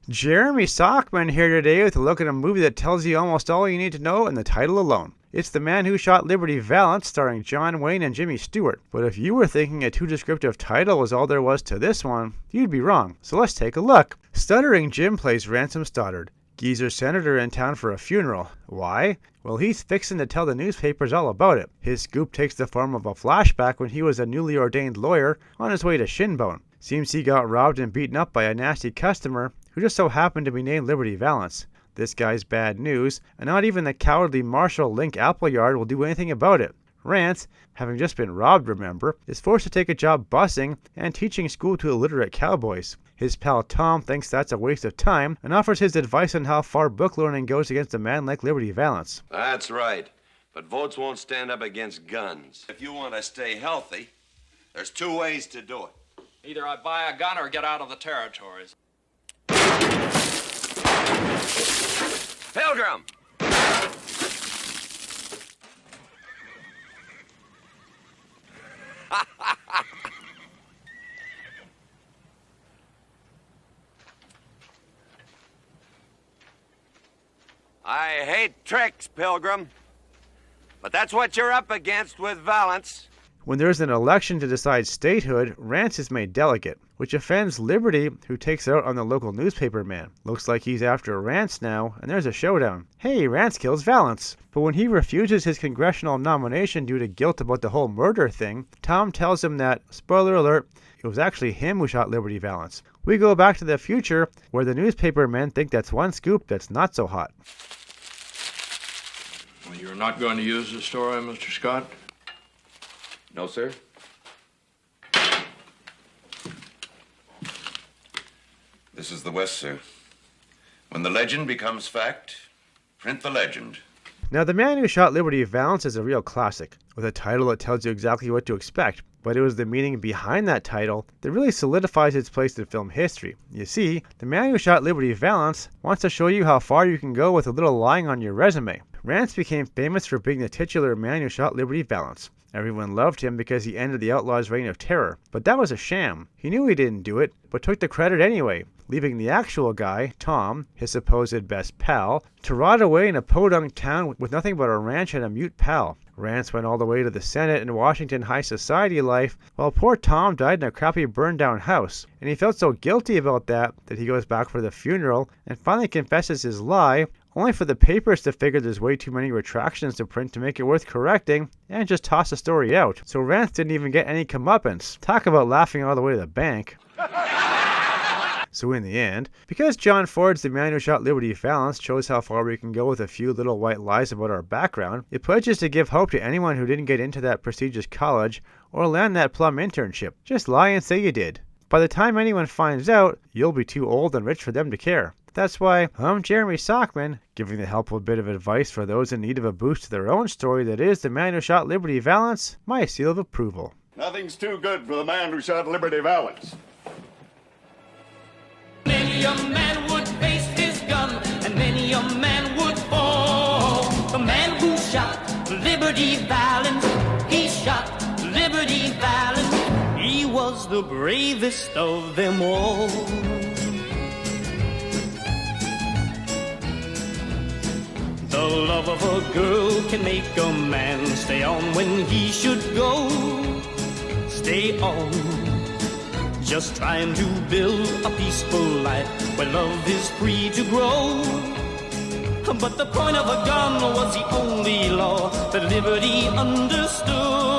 Jeremy Sockman here today with a look at a movie that tells you almost all you need to know in the title alone. It's The Man Who Shot Liberty Valance, starring John Wayne and Jimmy Stewart. But if you were thinking a too descriptive title was all there was to this one, you'd be wrong. So let's take a look. Stuttering Jim plays Ransom Stoddard, geezer senator in town for a funeral. Why? Well, he's fixing to tell the newspapers all about it. His scoop takes the form of a flashback when he was a newly ordained lawyer on his way to Shinbone. Seems he got robbed and beaten up by a nasty customer who just so happened to be named Liberty Valance. This guy's bad news, and not even the cowardly Marshal Link Appleyard will do anything about it. Rance, having just been robbed, remember, is forced to take a job bussing and teaching school to illiterate cowboys. His pal Tom thinks that's a waste of time and offers his advice on how far book learning goes against a man like Liberty Valance. That's right, but votes won't stand up against guns. If you want to stay healthy, there's two ways to do it. Either I buy a gun or get out of the territories. Pilgrim! I hate tricks, Pilgrim. But that's what you're up against with Valance. When there's an election to decide statehood, Rance is made delegate, which offends Liberty, who takes it out on the local newspaper man. Looks like he's after Rance now, and there's a showdown. Hey, Rance kills Valance. But when he refuses his congressional nomination due to guilt about the whole murder thing, Tom tells him that, spoiler alert, it was actually him who shot Liberty Valance. We go back to the future, where the newspaper men think that's one scoop that's not so hot. Well, you're not going to use the story, Mr. Scott? No, sir. This is the West, sir. When the legend becomes fact, print the legend. Now, The Man Who Shot Liberty Valance is a real classic, with a title that tells you exactly what to expect, but it was the meaning behind that title that really solidifies its place in film history. You see, The Man Who Shot Liberty Valance wants to show you how far you can go with a little lying on your resume. Rance became famous for being the titular man who shot Liberty Valance. Everyone loved him because he ended the outlaw's reign of terror, but that was a sham. He knew he didn't do it, but took the credit anyway, leaving the actual guy, Tom, his supposed best pal, to rot away in a podunk town with nothing but a ranch and a mute pal. Rance went all the way to the Senate and Washington high society life, while poor Tom died in a crappy burned-down house, and he felt so guilty about that he goes back for the funeral and finally confesses his lie, only for the papers to figure there's way too many retractions to print to make it worth correcting, and just toss the story out. So Rance didn't even get any comeuppance. Talk about laughing all the way to the bank. So in the end, because John Ford's The Man Who Shot Liberty Valance shows how far we can go with a few little white lies about our background, it pledges to give hope to anyone who didn't get into that prestigious college or land that plum internship. Just lie and say you did. By the time anyone finds out, you'll be too old and rich for them to care. That's why I'm Jeremy Sockman, giving the helpful bit of advice for those in need of a boost to their own story that is The Man Who Shot Liberty Valance, my seal of approval. Nothing's too good for the man who shot Liberty Valance. Many a man would face his gun, and many a man would fall. The man who shot Liberty Valance, he shot Liberty Valance. He was the bravest of them all. The love of a girl can make a man stay on when he should go. Stay on. Just trying to build a peaceful life where love is free to grow. But the point of a gun was the only law that liberty understood.